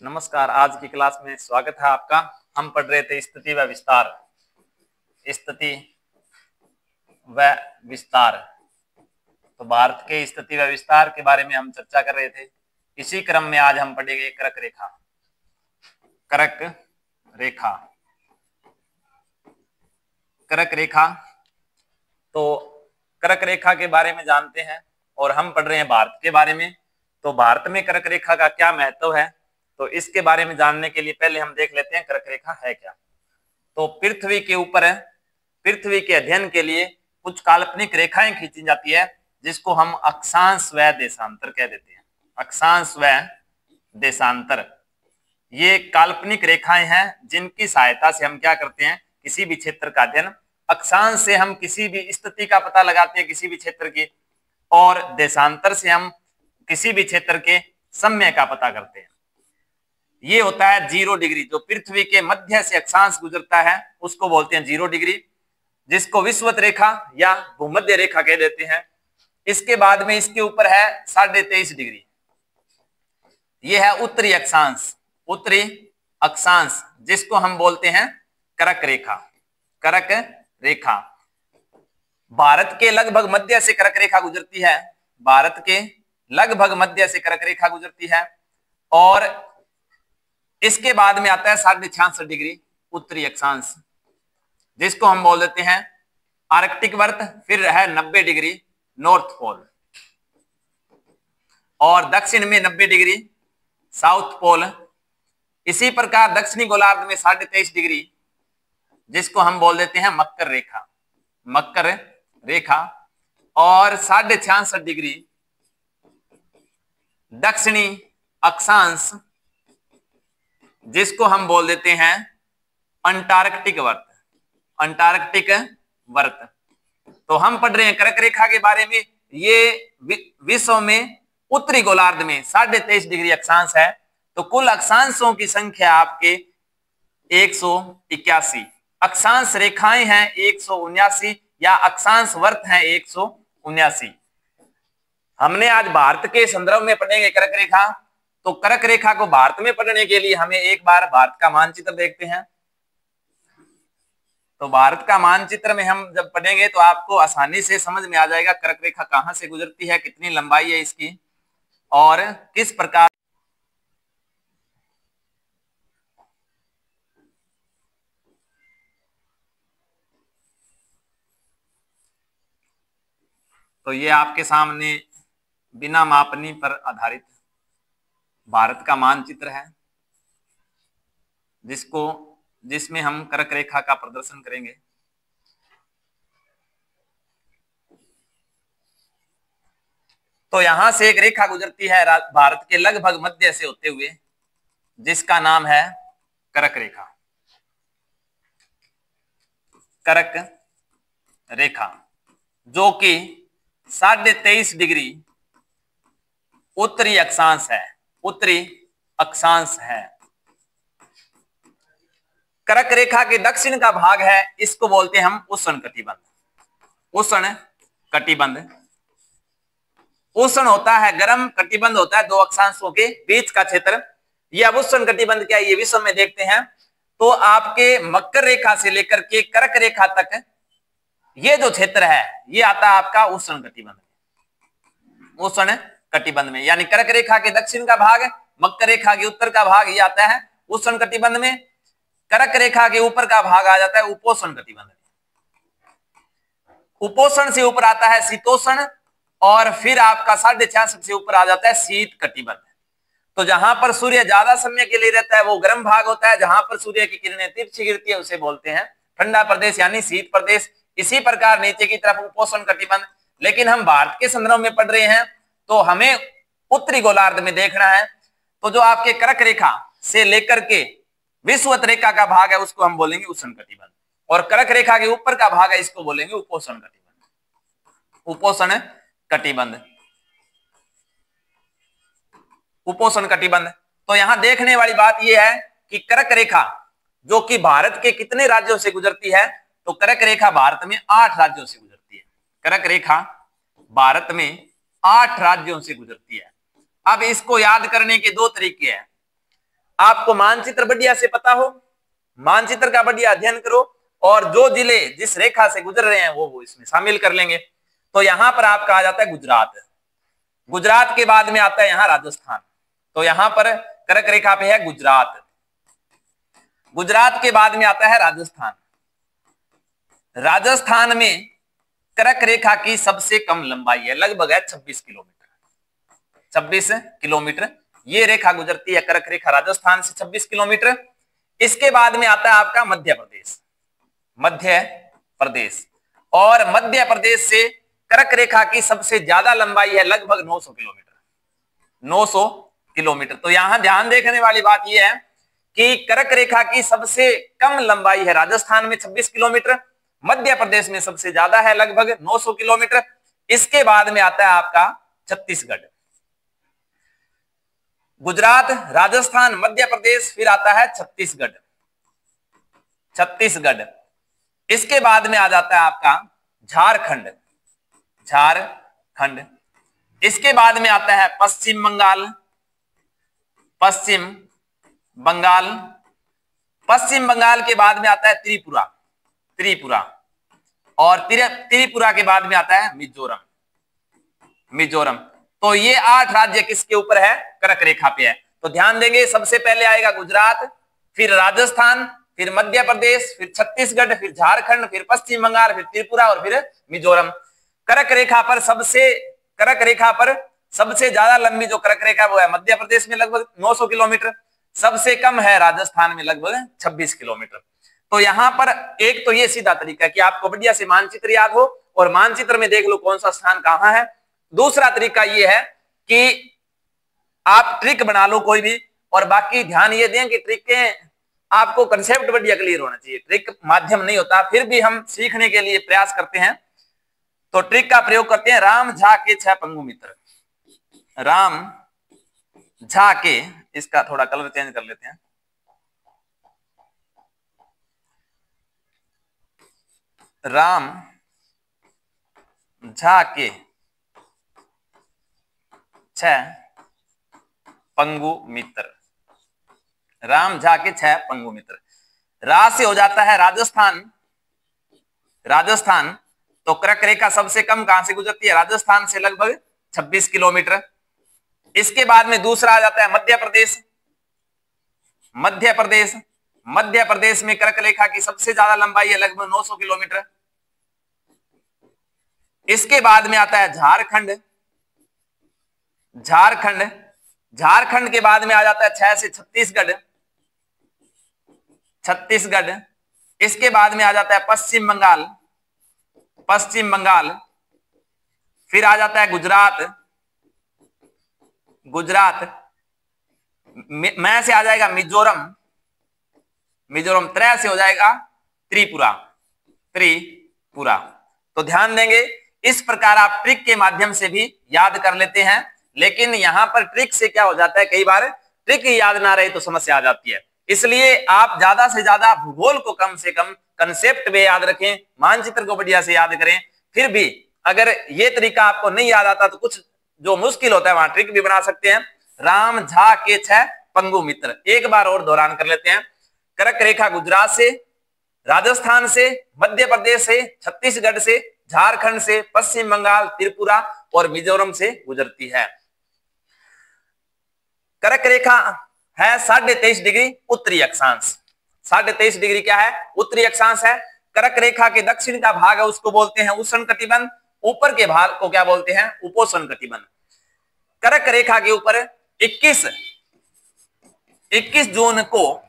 नमस्कार। आज की क्लास में स्वागत है आपका। हम पढ़ रहे थे स्थिति व विस्तार। स्थिति व विस्तार, तो भारत के स्थिति व विस्तार के बारे में हम चर्चा कर रहे थे। इसी क्रम में आज हम पढ़ेंगे कर्क रेखा। कर्क रेखा, कर्क रेखा। तो कर्क रेखा के बारे में जानते हैं और हम पढ़ रहे हैं भारत के बारे में। तो भारत में कर्क रेखा का क्या महत्व है, तो इसके बारे में जानने के लिए पहले हम देख लेते हैं कर्क रेखा है क्या। तो पृथ्वी के ऊपर पृथ्वी के अध्ययन के लिए कुछ काल्पनिक रेखाएं खींची जाती है, जिसको हम अक्षांश व देशांतर कह देते हैं। अक्षांश व देशांतर ये काल्पनिक रेखाएं हैं, जिनकी सहायता से हम क्या करते हैं, किसी भी क्षेत्र का अध्ययन। अक्षांश से हम किसी भी स्थिति का पता लगाते हैं किसी भी क्षेत्र की, और देशांतर से हम किसी भी क्षेत्र के समय का पता करते हैं। ये होता है 0 डिग्री। जो पृथ्वी के मध्य से अक्षांश गुजरता है उसको बोलते हैं 0 डिग्री, जिसको विषुवत रेखा या भूमध्य रेखा कह देते हैं। इसके बाद में इसके ऊपर है 23.5 डिग्री, यह है उत्तरी अक्षांश। उत्तरी अक्षांश जिसको हम बोलते हैं कर्क रेखा। कर्क रेखा भारत के लगभग मध्य से कर्क रेखा गुजरती है। भारत के लगभग मध्य से कर्क रेखा गुजरती है, और इसके बाद में आता है 66.5 डिग्री उत्तरी अक्षांश, जिसको हम बोल देते हैं आर्कटिक वर्त। फिर है 90 डिग्री नॉर्थ पोल, और दक्षिण में 90 डिग्री साउथ पोल। इसी प्रकार दक्षिणी गोलार्ध में 23.5 डिग्री, जिसको हम बोल देते हैं मकर रेखा। मकर रेखा, और 66.5 डिग्री दक्षिणी अक्षांश, जिसको हम बोल देते हैं अंटार्कटिक वर्त। अंटार्कटिक वर्त। तो हम पढ़ रहे हैं कर्क रेखा के बारे में। ये विश्व में उत्तरी गोलार्ध में 23.5 डिग्री अक्षांश है। तो कुल अक्षांशों की संख्या आपके 181। अक्षांश रेखाएं हैं 179, या अक्षांश वर्त हैं 179। हमने आज भारत के संदर्भ में पढ़ेंगे कर्क रेखा। तो कर्क रेखा को भारत में पढ़ने के लिए हमें एक बार भारत का मानचित्र देखते हैं। तो भारत का मानचित्र में हम जब पढ़ेंगे तो आपको आसानी से समझ में आ जाएगा कर्क रेखा कहां से गुजरती है, कितनी लंबाई है इसकी, और किस प्रकार। तो ये आपके सामने बिना मापनी पर आधारित भारत का मानचित्र है, जिसमें हम कर्क रेखा का प्रदर्शन करेंगे। तो यहां से एक रेखा गुजरती है भारत के लगभग मध्य से होते हुए, जिसका नाम है कर्क रेखा। कर्क रेखा, जो कि 23.5 डिग्री उत्तरी अक्षांश है। उत्तरी अक्षांश है। कर्क रेखा के दक्षिण का भाग है, इसको बोलते हैं हम उष्ण कटिबंध। उष्ण कटिबंध। उष्ण होता है गर्म, कटिबंध होता है दो अक्षांशों के बीच का क्षेत्र। यह अब उष्ण कटिबंध क्या है, ये विश्व में देखते हैं। तो आपके मकर रेखा से लेकर के कर्क रेखा तक ये जो क्षेत्र है, ये आता है आपका उष्ण कटिबंध। उष्ण कटिबंध में, यानी कर्क रेखा के दक्षिण का भाग, मकर रेखा के उत्तर का भाग, ये आता है उष्ण कटिबंध में। कर्क रेखा के ऊपर का भाग आ जाता है उपोष्ण कटिबंध में। उपोष्ण से ऊपर आता है शीतोष्ण, और फिर आपका 66.5 से ऊपर आ जाता है शीत कटिबंध। तो जहां पर सूर्य ज्यादा समय के लिए रहता है वो गर्म भाग होता है, जहां पर सूर्य की किरणें तिरछी गिरती है उसे बोलते हैं ठंडा प्रदेश यानी शीत प्रदेश। इसी प्रकार नीचे की तरफ उपोष्ण कटिबंध। लेकिन हम भारत के संदर्भ में पढ़ रहे हैं, तो हमें उत्तरी गोलार्ध में देखना है। तो जो आपके कर्क रेखा से लेकर के विषुवत रेखा का भाग है उसको हम बोलेंगे उष्ण कटिबंध, और कर्क रेखा के ऊपर का भाग है इसको बोलेंगे उपोष्ण कटिबंध। उपोष्ण कटिबंध। उपोष्ण कटिबंध। तो यहां देखने वाली बात यह है कि कर्क रेखा जो कि भारत के कितने राज्यों से गुजरती है, तो कर्क रेखा भारत में 8 राज्यों से गुजरती है। कर्क रेखा भारत में 8 राज्यों से गुजरती है। अब इसको याद करने के 2 तरीके हैं। आपको मानचित्र बढ़िया से पता हो, मानचित्र का बढ़िया अध्ययन करो और जो जिले जिस रेखा से गुजर रहे हैं वो इसमें शामिल कर लेंगे। तो यहां पर आपका आ जाता है गुजरात, गुजरात के बाद में आता है यहां राजस्थान, तो यहां पर कर्क रेखा पे है गुजरात, गुजरात के बाद में आता है राजस्थान, राजस्थान में कर्क रेखा की सबसे कम लंबाई है, लगभग है 26 किलोमीटर, 26 किलोमीटर ये रेखा गुजरती है, कर्क रेखा राजस्थान से 26 किलोमीटर। इसके बाद में आता है आपका मध्य प्रदेश, मध्य प्रदेश, और मध्य प्रदेश से कर्क रेखा की सबसे ज्यादा लंबाई है लगभग 900 किलोमीटर, 900 किलोमीटर। तो यहां ध्यान देखने वाली बात यह है कि कर्क रेखा की सबसे कम लंबाई है राजस्थान में 26 किलोमीटर, मध्य प्रदेश में सबसे ज्यादा है लगभग 900 किलोमीटर। इसके बाद में आता है आपका छत्तीसगढ़, गुजरात, राजस्थान, मध्य प्रदेश, फिर आता है छत्तीसगढ़, छत्तीसगढ़। इसके बाद में आ जाता है आपका झारखंड, झारखंड। इसके बाद में आता है पश्चिम बंगाल, पश्चिम बंगाल, पश्चिम बंगाल के बाद में आता है त्रिपुरा, त्रिपुरा, और त्रिपुरा के बाद में आता है मिजोरम, मिजोरम। तो ये 8 राज्य किसके ऊपर है? कर्क रेखा पे है। तो ध्यान देंगे, सबसे पहले आएगा गुजरात, फिर राजस्थान, फिर मध्य प्रदेश, फिर छत्तीसगढ़, फिर झारखंड, फिर पश्चिम बंगाल, फिर त्रिपुरा और फिर मिजोरम। कर्क रेखा पर कर्क रेखा पर सबसे ज्यादा लंबी जो कर्क रेखा वो है मध्य प्रदेश में लगभग 900 किलोमीटर, सबसे कम है राजस्थान में लगभग 26 किलोमीटर। तो यहां पर एक तो ये सीधा तरीका कि आपको बढ़िया से मानचित्र याद हो और मानचित्र में देख लो कौन सा स्थान कहां है। दूसरा तरीका ये है कि आप ट्रिक बना लो कोई भी, और बाकी ध्यान ये दें कि ट्रिक के आपको कंसेप्ट बढ़िया क्लियर होना चाहिए, ट्रिक माध्यम नहीं होता, फिर भी हम सीखने के लिए प्रयास करते हैं तो ट्रिक का प्रयोग करते हैं। राम झा के 6 पंगु मित्र, राम झा के, इसका थोड़ा कलर चेंज कर लेते हैं, राम झा के 6 पंगु मित्र, राम झा के 6 पंगु मित्र। रा से हो जाता है राजस्थान, राजस्थान। तो कर्क रेखा सबसे कम कहां से गुजरती है? राजस्थान से लगभग 26 किलोमीटर। इसके बाद में दूसरा आ जाता है मध्य प्रदेश, मध्य प्रदेश, मध्य प्रदेश में कर्क रेखा की सबसे ज्यादा लंबाई है लगभग 900 किलोमीटर। इसके बाद में आता है झारखंड, झारखंड, झारखंड के बाद में आ जाता है 6 से छत्तीसगढ़, छत्तीसगढ़। इसके बाद में आ जाता है पश्चिम बंगाल, पश्चिम बंगाल। फिर आ जाता है गुजरात, गुजरात में से आ जाएगा मिजोरम, मिजोरम। 3 से हो जाएगा त्रिपुरा, त्रिपुरा। तो ध्यान देंगे, इस प्रकार आप ट्रिक के माध्यम से भी याद कर लेते हैं, लेकिन यहां पर ट्रिक से क्या हो जाता है, कई बार ट्रिक याद ना रहे तो समस्या आ जाती है। इसलिए आप ज्यादा से ज्यादा भूगोल को कम से कम कंसेप्ट में याद रखें, मानचित्र को बढ़िया से याद करें। फिर भी अगर ये तरीका आपको नहीं याद आता तो कुछ जो मुश्किल होता है वहां ट्रिक भी बना सकते हैं। राम झा के 6 पंगु मित्र, एक बार और दोहरान कर लेते हैं। कर्क रेखा गुजरात से, राजस्थान से, मध्य प्रदेश से, छत्तीसगढ़ से, झारखंड से, पश्चिम बंगाल, त्रिपुरा और मिजोरम से गुजरती है। कर्क रेखा है 23.5 डिग्री उत्तरी अक्षांश, 23.5 डिग्री क्या है? उत्तरी अक्षांश है। कर्क रेखा के दक्षिण का भाग है उसको बोलते हैं उष्ण कटिबंध, ऊपर के भाग को क्या बोलते हैं? उपोष्ण कटिबंध। कर्क रेखा के ऊपर 21 जून को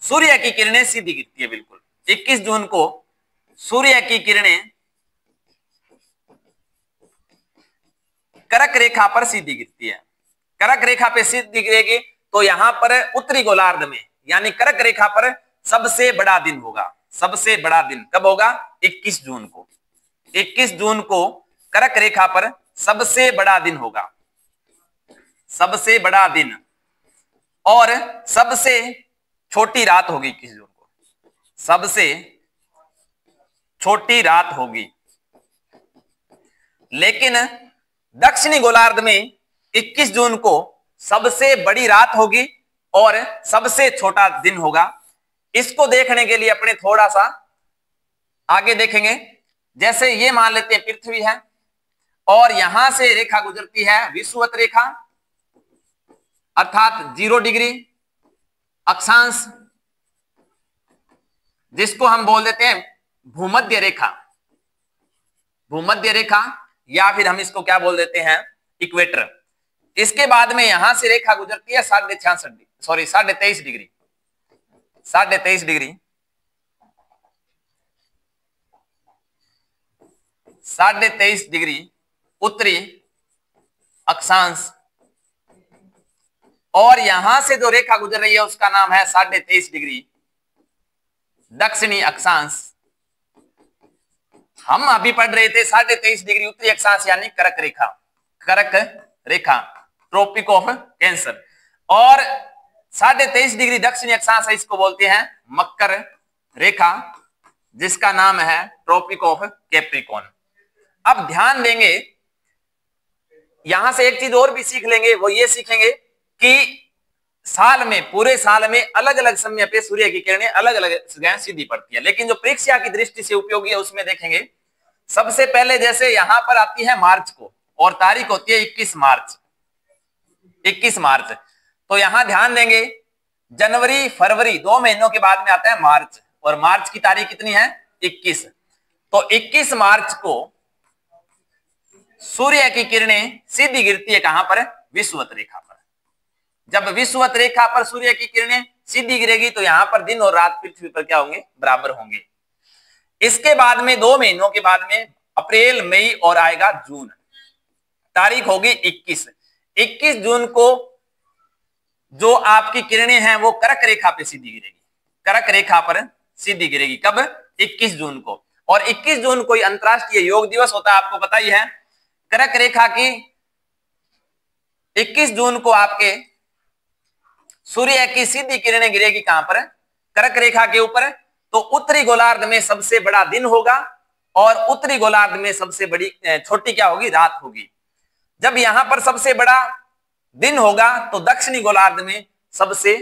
सूर्य की किरणें सीधी गिरती है, बिल्कुल 21 जून को सूर्य की किरणें कर्क रेखा पर सीधी गिरती है। कर्क रेखा पे सीधी गिरेगी तो यहां पर उत्तरी गोलार्ध में यानी कर्क रेखा पर सबसे बड़ा दिन होगा। सबसे बड़ा दिन कब होगा? 21 जून को। 21 जून को कर्क रेखा पर सबसे बड़ा दिन होगा, सबसे बड़ा दिन। और सबसे छोटी रात होगी 21 जून को, सबसे छोटी रात होगी। लेकिन दक्षिणी गोलार्ध में 21 जून को सबसे बड़ी रात होगी और सबसे छोटा दिन होगा। इसको देखने के लिए अपने थोड़ा सा आगे देखेंगे। जैसे ये मान लेते हैं पृथ्वी है और यहां से रेखा गुजरती है विषुवत रेखा अर्थात 0 डिग्री अक्षांश, जिसको हम बोल देते हैं भूमध्य रेखा, भूमध्य रेखा, या फिर हम इसको क्या बोल देते हैं इक्वेटर। इसके बाद में यहां से रेखा गुजरती है 23.5 डिग्री 23.5 डिग्री 23.5 डिग्री उत्तरी अक्षांश, और यहां से जो रेखा गुजर रही है उसका नाम है 23.5 डिग्री दक्षिणी अक्षांश। हम अभी पढ़ रहे थे 23.5 डिग्री उत्तरी अक्षांश यानी कर्क रेखा, कर्क रेखा ट्रॉपिक ऑफ कैंसर, और 23.5 डिग्री दक्षिणी अक्षांश है, इसको बोलते हैं मकर रेखा, जिसका नाम है ट्रॉपिक ऑफ कैप्रिकॉर्न। अब ध्यान देंगे, यहां से एक चीज और भी सीख लेंगे, वो ये सीखेंगे कि साल में, पूरे साल में अलग अलग समय पे सूर्य की किरणें अलग अलग जगह सीधी पड़ती है, लेकिन जो परीक्षा की दृष्टि से उपयोगी है उसमें देखेंगे। सबसे पहले जैसे यहां पर आती है मार्च को और तारीख होती है 21 मार्च, तो यहां ध्यान देंगे जनवरी फरवरी 2 महीनों के बाद में आता है मार्च, और मार्च की तारीख कितनी है 21, तो 21 मार्च को सूर्य की किरणें सीधी गिरती है कहां पर विषुवत रेखा पर। जब विषुवत रेखा पर सूर्य की किरणें सीधी गिरेगी तो यहां पर दिन और रात पृथ्वी पर क्या होंगे बराबर होंगे। इसके बाद में 2 महीनों के बाद में अप्रैल मई और आएगा जून, तारीख होगी 21 जून को जो आपकी किरणें हैं वो कर्क रेखा पे सीधी गिरेगी, कर्क रेखा पर सीधी गिरेगी। कब 21 जून को, और 21 जून को अंतरराष्ट्रीय योग दिवस होता है, आपको पता ही है। कर्क रेखा की 21 जून को आपके सूर्य की सीधी किरणें गिरेगी कहां पर कर्क रेखा के ऊपर, तो उत्तरी गोलार्ध में सबसे बड़ा दिन होगा और उत्तरी गोलार्ध में सबसे बड़ी छोटी क्या होगी रात होगी। जब यहां पर सबसे बड़ा दिन होगा तो दक्षिणी गोलार्ध में सबसे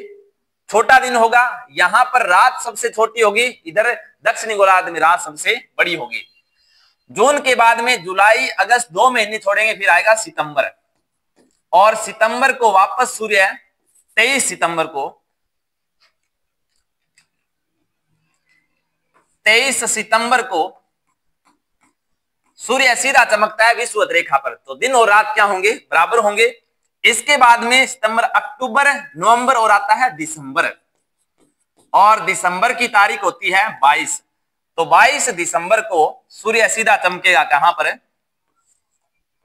छोटा दिन होगा, यहां पर रात सबसे छोटी होगी, इधर दक्षिणी गोलार्ध में रात सबसे बड़ी होगी। जून के बाद में जुलाई अगस्त 2 महीने छोड़ेंगे, फिर आएगा सितंबर, और सितंबर को वापस सूर्य 23 सितंबर को 23 सितंबर को सूर्य सीधा चमकता है विषुवत रेखा पर, तो दिन और रात क्या होंगे बराबर होंगे। इसके बाद में सितंबर अक्टूबर नवंबर और आता है दिसंबर, और दिसंबर की तारीख होती है 22, तो 22 दिसंबर को सूर्य सीधा चमकेगा कहां पर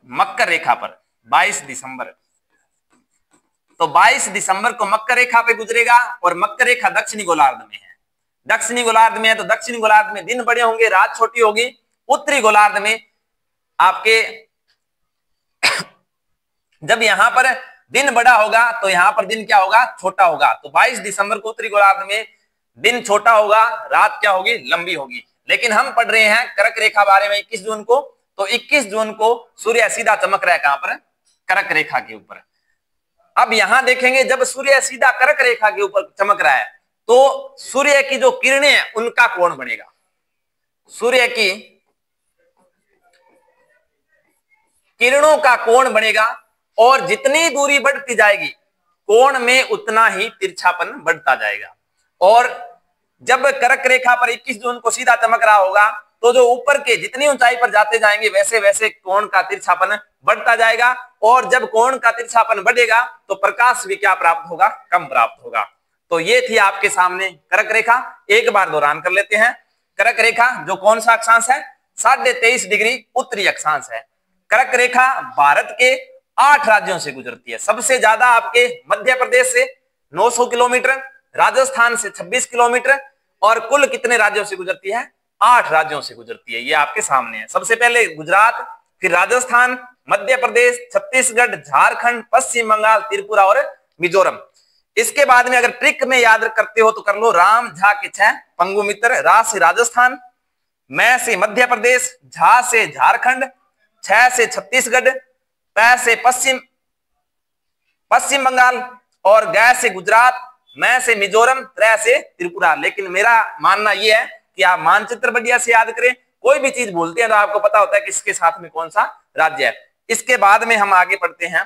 मकर रेखा पर 22 दिसंबर, तो 22 दिसंबर को मकर रेखा पे गुजरेगा, और मकर रेखा दक्षिणी गोलार्ध में है, दक्षिणी गोलार्ध में है, तो दक्षिणी गोलार्ध में दिन बड़े होंगे रात छोटी होगी। उत्तरी गोलार्ध में आपके जब यहां पर दिन बड़ा होगा तो यहां पर दिन क्या होगा छोटा होगा, तो 22 दिसंबर को उत्तरी गोलार्ध में दिन छोटा होगा, रात क्या होगी लंबी होगी। लेकिन हम पढ़ रहे हैं कर्क रेखा बारे में 21 जून को, तो 21 जून को सूर्य सीधा चमक रहा है कहां पर कर्क रेखा के ऊपर। अब यहां देखेंगे जब सूर्य सीधा कर्क रेखा के ऊपर चमक रहा है तो सूर्य की जो किरणें हैं उनका कोण बढ़ेगा, सूर्य की किरणों का कोण बढ़ेगा, और जितनी दूरी बढ़ती जाएगी कोण में उतना ही तिरछापन बढ़ता जाएगा। और जब कर्क रेखा पर 21 जून को सीधा चमक रहा होगा तो जो ऊपर के जितनी ऊंचाई पर जाते जाएंगे वैसे वैसे कोण का तिरछापन बढ़ता जाएगा, और जब कोण का तिरछापन बढ़ेगा तो प्रकाश भी क्या प्राप्त होगा कम प्राप्त होगा। तो ये थी आपके सामने कर्क रेखा, एक बार दोहरान कर लेते हैं। कर्क रेखा जो कौन सा अक्षांश है 23.5 डिग्री उत्तरी अक्षांश है। कर्क रेखा भारत के 8 राज्यों से गुजरती है, सबसे ज्यादा आपके मध्य प्रदेश से 900 किलोमीटर, राजस्थान से 26 किलोमीटर, और कुल कितने राज्यों से गुजरती है 8 राज्यों से गुजरती है। ये आपके सामने है, सबसे पहले गुजरात, फिर राजस्थान, मध्य प्रदेश, छत्तीसगढ़, झारखंड, पश्चिम बंगाल, त्रिपुरा और मिजोरम। इसके बाद में अगर ट्रिक में याद करते हो तो कर लो, राम झा के 6 पंगु मित्र, रा से राजस्थान, मैं से मध्य प्रदेश, झा से झारखंड, 6 से छत्तीसगढ़, पै से पश्चिम बंगाल, और ग से गुजरात, मैं से मिजोरम, त्रै से त्रिपुरा। लेकिन मेरा मानना यह है कि आप मानचित्र बढ़िया से याद करें, कोई भी चीज बोलते हैं तो आपको पता होता है कि इसके साथ में कौन सा राज्य है। इसके बाद में हम आगे पढ़ते हैं